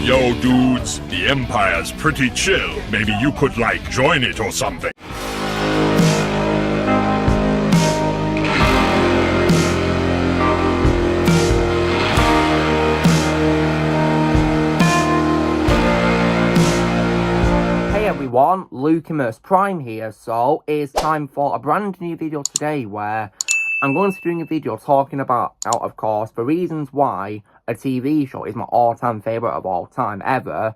Yo, dudes, the Empire's pretty chill. Maybe you could, like, join it or something. Hey everyone, Lucimus Prime here. So it's time for a brand new video today where I'm going to be doing a video talking about, out of course, the reasons why a TV show is my all-time favourite of all time ever.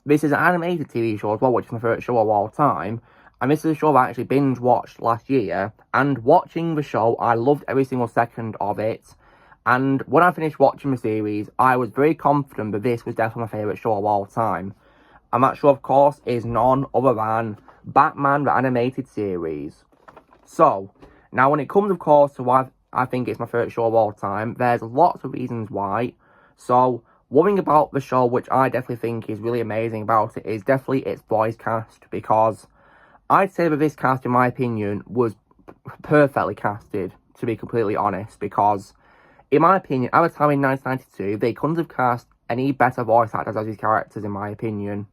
This is an animated TV show as well, which is my favourite show of all time. And this is a show I actually binge-watched last year. And watching the show, I loved every single second of it. And when I finished watching the series, I was very confident that this was definitely my favourite show of all time. And that show, of course, is none other than Batman, the animated series. So, now when it comes, of course, to why I think it's my favourite show of all time, there's lots of reasons why. So, one thing about the show, which I definitely think is really amazing about it, is definitely its voice cast. Because I'd say that this cast, in my opinion, was perfectly casted, to be completely honest. Because, in my opinion, at the time in 1992, they couldn't have cast any better voice actors as these characters, in my opinion.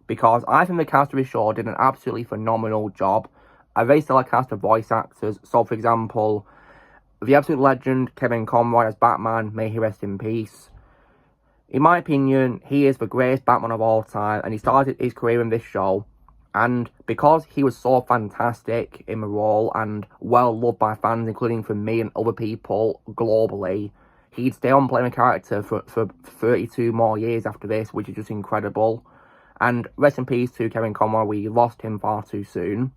Because I think the cast of the show did an absolutely phenomenal job. A very stellar cast of voice actors. So, for example, the absolute legend Kevin Conroy as Batman, may he rest in peace. In my opinion, he is the greatest Batman of all time, and he started his career in this show. And because he was so fantastic in the role and well loved by fans, including from me and other people globally, he'd stay on playing the character for 32 more years after this, which is just incredible. And rest in peace to Kevin Conroy, we lost him far too soon.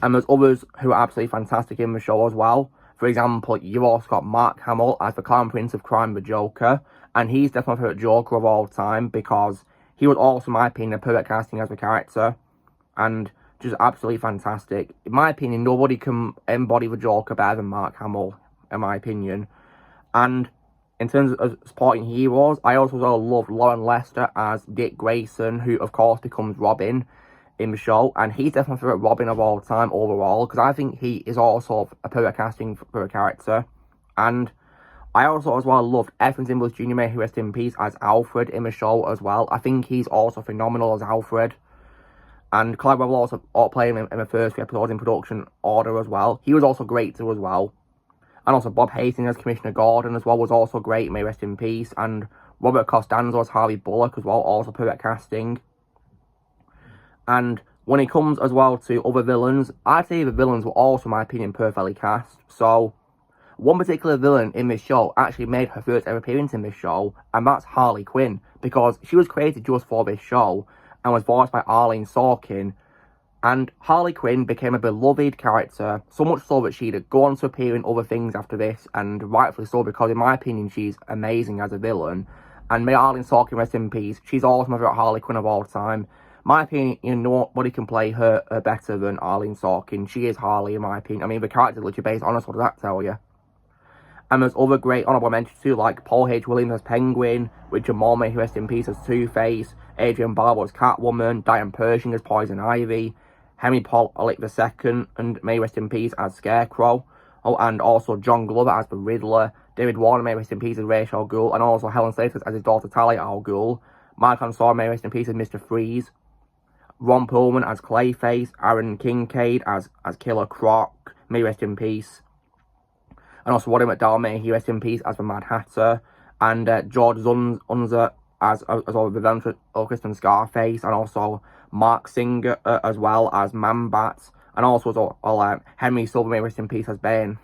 And there's others who are absolutely fantastic in the show as well. For example, you've also got Mark Hamill as the Clown Prince of Crime, the Joker. And he's definitely my favourite Joker of all time because he was also, in my opinion, a perfect casting as a character. And just absolutely fantastic. In my opinion, nobody can embody the Joker better than Mark Hamill, in my opinion. And in terms of supporting heroes, I also love Lauren Lester as Dick Grayson, who, of course, becomes Robin in the show. And he's definitely my favourite Robin of all time overall, because I think he is also a perfect casting for a character. And I also as well loved Efron Zimbalist Jr., may he rest in peace, as Alfred in the show as well. I think he's also phenomenal as Alfred. And Clive Weber also playing in the first 3 episodes in production order as well. He was also great too as well. And also Bob Hastings as Commissioner Gordon as well was also great, may he rest in peace. And Robert Costanzo as Harvey Bullock as well, also perfect casting. And when it comes as well to other villains, I'd say the villains were also, in my opinion, perfectly cast. So, one particular villain in this show actually made her first ever appearance in this show, and that's Harley Quinn, because she was created just for this show, and was voiced by Arlene Sorkin. And Harley Quinn became a beloved character, so much so that she'd go on to appear in other things after this, and rightfully so, because in my opinion, she's amazing as a villain. And may Arlene Sorkin rest in peace, she's also my favourite Harley Quinn of all time. My opinion, nobody can play her better than Arlene Sorkin. She is Harley, in my opinion. I mean, the character is literally based on us, what does that tell you? And there's other great honourable mentions too, like Paul H. Williams as Penguin, Richard Moore, may he rest in peace, as Two-Face, Adrian Barbeau as Catwoman, Diane Pershing as Poison Ivy, Henry Pollock II, and may he rest in peace, as Scarecrow. Oh, and also John Glover as the Riddler, David Warner, may he rest in peace, as Ra's al Ghul, and also Helen Slater as his daughter Talia al Ghul, Mark Ansor, may he rest in peace, as Mr. Freeze, Ron Perlman as Clayface, Aaron Kincaid as Killer Croc, may he rest in peace. And also Roddy McDowall, may he rest in peace, as the Mad Hatter. And George Zunzer as well, the ventriloquist and Scarface. And also Mark Singer as well as Man-Bat. And also as well, Henry Silver, may he rest in peace, as Bane.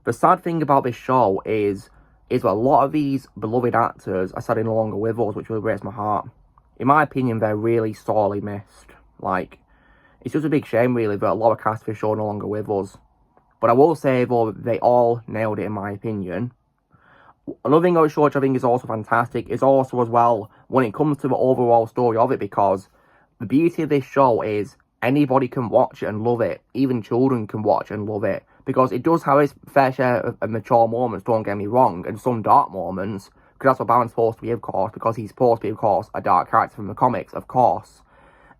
The sad thing about this show is that a lot of these beloved actors are sadly no longer with us, which really breaks my heart. In my opinion, they're really sorely missed. Like, it's just a big shame, really, that a lot of cast of the show are no longer with us. But I will say, though, they all nailed it, in my opinion. Another thing I was sure which I think is also fantastic is also, as well, when it comes to the overall story of it, because the beauty of this show is anybody can watch it and love it. Even children can watch and love it. Because it does have its fair share of mature moments, don't get me wrong, and some dark moments. Because that's what Batman's supposed to be, of course, because he's supposed to be, of course, a dark character from the comics, of course.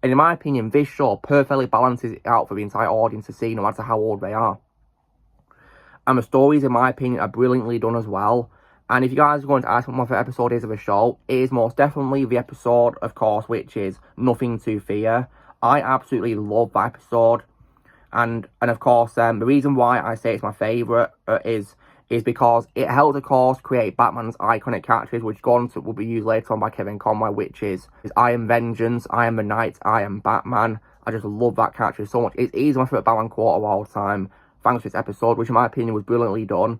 And in my opinion, this show perfectly balances it out for the entire audience to see, no matter how old they are. And the stories, in my opinion, are brilliantly done as well. And if you guys are going to ask what my favourite episode is of a show, it is most definitely the episode, of course, which is Nothing to Fear. I absolutely love that episode. And of course, the reason why I say it's my favourite is because it helped, of course, create Batman's iconic characters, which will be used later on by Kevin Conroy, which is I am Vengeance, I am the Knight, I am Batman. I just love that character so much. It's easily my favourite Batman quote of all time, thanks to this episode, which in my opinion was brilliantly done.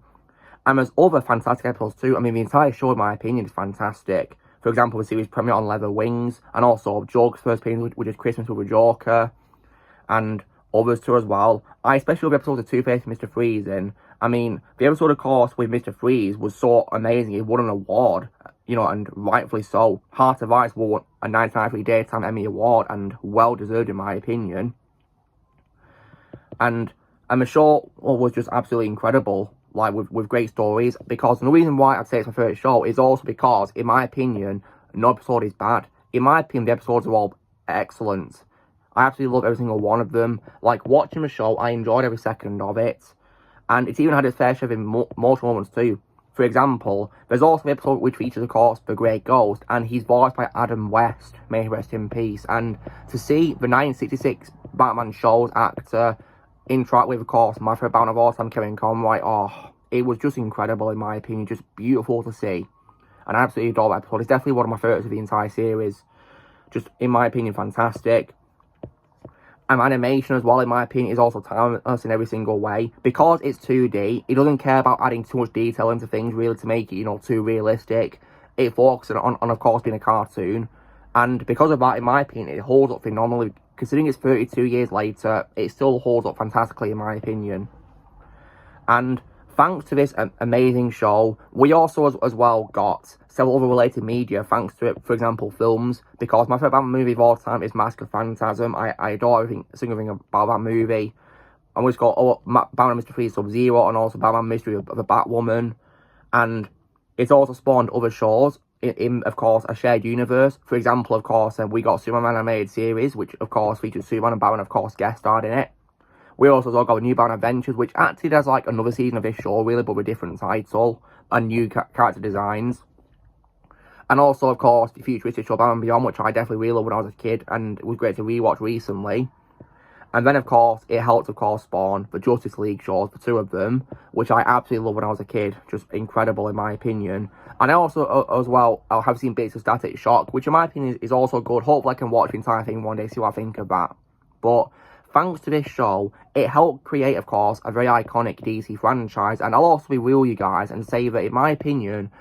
And there's other fantastic episodes too. I mean, the entire show, in my opinion, is fantastic. For example, the series premiere on Leather Wings, and also Joker's first appearance, which is Christmas with a Joker, and others too as well. I especially love the episode of Two-Face and Mr. Freeze in. I mean, the episode, of course, with Mr. Freeze was so amazing. It won an award, you know, and rightfully so. Heart of Ice won a 1993 Daytime Emmy Award, and well-deserved in my opinion. And the show was just absolutely incredible, like with great stories, because the reason why I'd say it's my favourite show is also because, in my opinion, no episode is bad. In my opinion, the episodes are all excellent. I absolutely love every single one of them. Like, watching the show, I enjoyed every second of it. And it's even had its fair share of emotional moments too. For example, there's also the episode which features, of course, the Grey Ghost, and he's voiced by Adam West, may he rest in peace. And to see the 1966 Batman show's actor interact with, of course, my favourite Batman of all time, Kevin Conroy, it was just incredible in my opinion, just beautiful to see. And I absolutely adore that episode. It's definitely one of my favourites of the entire series. Just, in my opinion, fantastic. And animation as well, in my opinion, is also timeless in every single way. Because it's 2D, it doesn't care about adding too much detail into things, really, to make it, you know, too realistic. It focuses on, of course, being a cartoon. And because of that, in my opinion, it holds up phenomenally. Considering it's 32 years later, it still holds up fantastically, in my opinion. And thanks to this amazing show, we also as well got several other related media thanks to it. For example, films, because my favourite Batman movie of all time is Mask of Phantasm. I adore everything, single thing about that movie. And we've got Batman and Mr. Freeze Sub-Zero, and also Batman Mystery of the Batwoman. And it's also spawned other shows in, of course, a shared universe. For example, of course, we got Superman animated series, which, of course, features Superman and Batman, of course, guest starred in it. We also got New Batman Adventures, which actually does like another season of this show, really, but with a different title and new character designs. And also, of course, the futuristic show Batman Beyond, which I definitely really loved when I was a kid, and it was great to rewatch recently. And then, of course, it helped, of course, spawn the Justice League shows, the two of them, which I absolutely loved when I was a kid. Just incredible, in my opinion. And I also, as well, I have seen bits of Static Shock, which in my opinion is also good. Hopefully I can watch the entire thing one day, see what I think of that. But thanks to this show, it helped create, of course, a very iconic DC franchise. And I'll also be real with you guys and say that, in my opinion,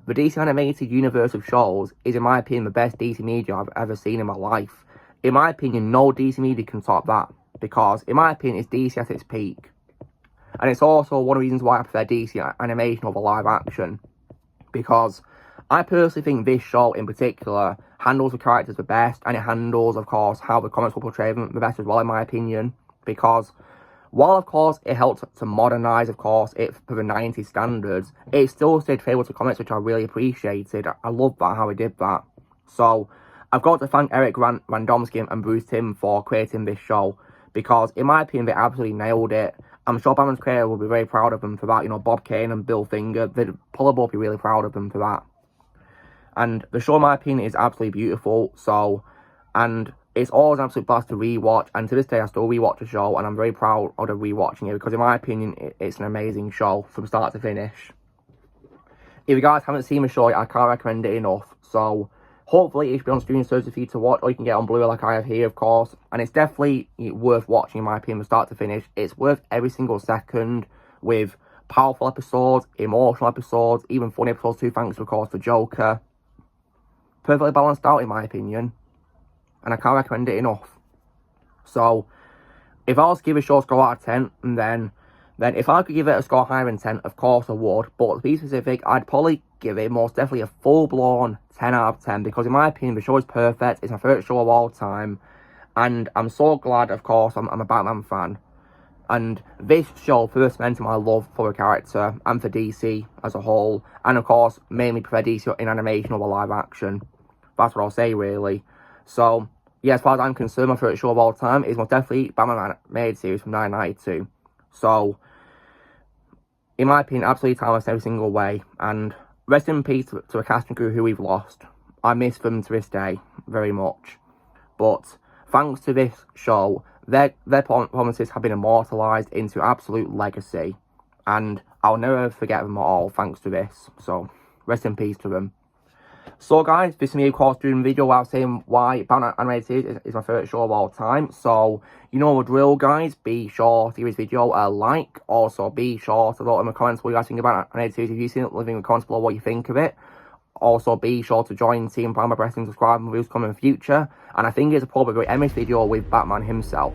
the DC animated universe of shows is, in my opinion, the best DC media I've ever seen in my life. In my opinion, no DC media can top that. Because, in my opinion, it's DC at its peak. And it's also one of the reasons why I prefer DC animation over live action. Because I personally think this show, in particular, handles the characters the best. And it handles, of course, how the comics will portray them the best as well, in my opinion. Because while, of course, it helped to modernise, of course, it for the 90s standards, it still stayed faithful to comics, which I really appreciated. I love that, how it did that. So, I've got to thank Eric Randomski and Bruce Timm for creating this show. Because, in my opinion, they absolutely nailed it. I'm sure Batman's creator will be very proud of them for that. You know, Bob Kane and Bill Finger, they'd probably both be really proud of them for that. And the show, in my opinion, is absolutely beautiful. So, and it's always an absolute blast to rewatch. And to this day, I still rewatch the show. And I'm very proud of rewatching it. Because, in my opinion, it's an amazing show from start to finish. If you guys haven't seen the show, I can't recommend it enough. So, hopefully, it should be on streaming services for you to watch, or you can get it on Blu-ray like I have here, of course. And it's definitely worth watching, in my opinion, from start to finish. It's worth every single second, with powerful episodes, emotional episodes, even funny episodes too, thanks, of course, to Joker. Perfectly balanced out, in my opinion. And I can't recommend it enough. So, if I was to give a show a score out of 10, then if I could give it a score higher than 10, of course I would. But to be specific, I'd probably give it most definitely a full-blown 10 out of 10, because in my opinion the show is perfect. It's my favourite show of all time, and I'm so glad, of course, I'm a Batman fan. And this show first cemented my love for the character and for DC as a whole, and of course mainly prefer DC in animation over live action. That's what I'll say, really. So yeah, as far as I'm concerned, my favourite show of all time is most definitely Batman animated series from 1992. So in my opinion, absolutely timeless in every single way. And rest in peace to a cast and crew who we've lost. I miss them to this day very much. But thanks to this show, their performances have been immortalised into absolute legacy. And I'll never forget them at all thanks to this. So, rest in peace to them. So guys, this is me of course doing a video without saying why Batman Animated Series is my favourite show of all time. So, you know the drill guys, be sure to give this video a like. Also, be sure to vote in the comments what you guys think about Animated Series. If you've seen it, leave in the comments below what you think of it. Also, be sure to join Team Prime by pressing subscribe and reviews coming in the future. And I think it's probably going to end this video with Batman himself.